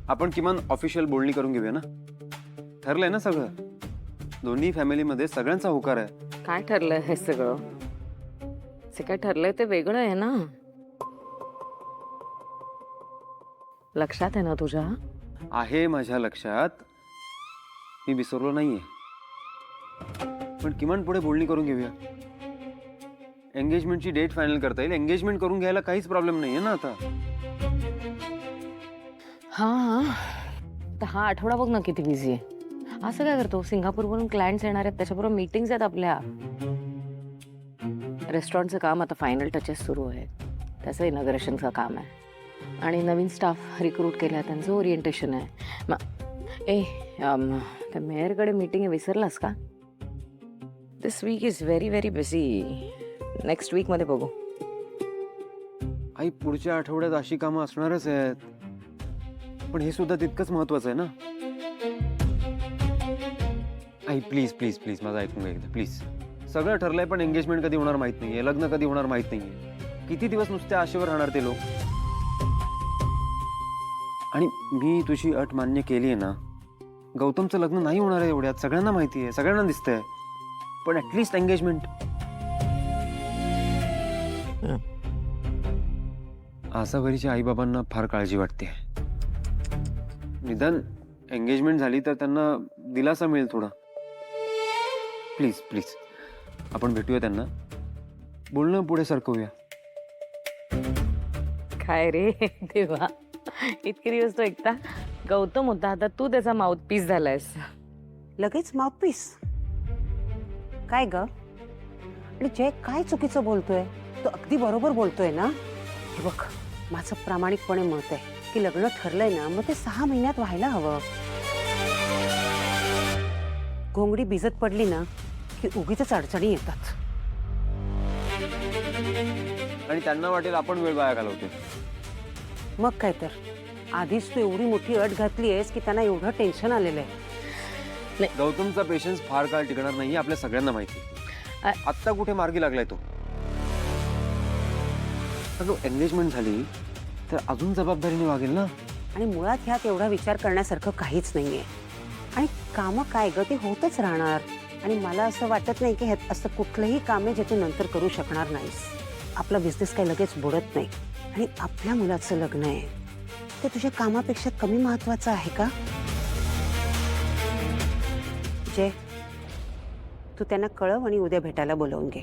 आपण किमान ऑफिशियल बोलणी करून घेऊया ना. ठरलंय ना सगळं. दोन्ही फॅमिलीमध्ये सगळ्यांचा होकार आहे. काय ठरलंय हे सगळं? जे काय ठरलंय ते वेगळं आहे ना. लक्षात आहे ना तुझ्या? आहे माझ्या लक्षात. मी विसरलो नाहीये. पण किमान पुढे बोलणी करून घेऊया. एंगेजमेंटची डेट फायनल करता येईल. एंगेजमेंट करून घ्यायला काहीच प्रॉब्लेम नाहीये ना आता. हा, तर हा आठवडा बघ ना किती बिझी आहे. असं काय करतो? सिंगापूरवरून क्लायंट्स येणार आहेत, त्याच्याबरोबर मीटिंग्स आहेत आपल्या. रेस्टॉरंटचं काम आता फायनल टचेस सुरू आहेत. त्याचं इनॉग्रेशनचं काम आहे आणि नवीन स्टाफ रिक्रूट केला, त्यांचं ओरिएंटेशन आहे. त्या मेयरकडे मीटिंग आहे, विसरलास का? This week is very very busy. Next वीकमध्ये बघू. आई, पुढच्या आठवड्यात अशी कामं असणारच आहेत. पण हे सुद्धा तितकंच महत्वाचं आहे ना. आई प्लीज प्लीज प्लीज माझं ऐकून घ्या एकदा प्लीज. सगळं ठरलंय पण एंगेजमेंट कधी होणार माहित नाहीये. लग्न कधी होणार माहित नाहीये. किती दिवस नुसत्या आशेवर राहणार ते लोक. आणि मी तुझी अट मान्य केली आहे ना. गौतमचं लग्न नाही होणार आहे एवढ्यात, सगळ्यांना माहिती आहे, सगळ्यांना दिसतंय. पण ऍटलीस्ट एंगेजमेंट. आसावरीच्या आई बाबांना फार काळजी वाटते. निदान एंगेजमेंट झाली तर त्यांना दिलासा मिळेल थोडा. प्लीज प्लीज आपण भेटूया त्यांना. बोलणं पुढे सरकवूया. काय रे देवा, इतके दिवस तो एकटा गौतम होता, आता तू त्याचा माउथपीस झालायस. लगेच माउथपीस? काय ग? आणि जय काय चुकीचं बोलतोय? तो अगदी बरोबर बोलतोय ना. हे बघ, माझं प्रामाणिकपणे मत आहे की लग्न ठरलंय ना, मग ते 6 महिन्यात व्हायला हवं. घोंगडी भिजत पडली ना की उगीचच अडचणी येतात. आणि त्यांना वाटेल आपण वेळ वाया घालवतोय. मग काय तर, आधीच तू एवढी मोठी अट घातली आहेस की त्यांना एवढं टेन्शन आलेलं आहे. गौतमचा पेशन्स फार काळ टिकणार नाही, आपल्या सगळ्यांना माहिती. आत्ता कुठे मार्गी लागलाय तो. अगं एंगेजमेंट झाली तर अजून जबाबदारीने वागेल ना. आणि मुळात ह्यात एवढा विचार करण्यासारखं काहीच नाहीये. आणि कामं काय ग, ते होतच राहणार. आणि मला असं वाटत नाही की ह्यात असं कुठलंही काम आहे जे तू नंतर करू शकणार नाहीस. आपला बिझनेस काही लगेच बुडत नाही. आणि आपल्या मुलाचं लग्न आहे, ते तुझ्या कामापेक्षा कमी महत्वाचं आहे का? जय, तू त्यांना कळव आणि उद्या भेटायला बोलवून घे.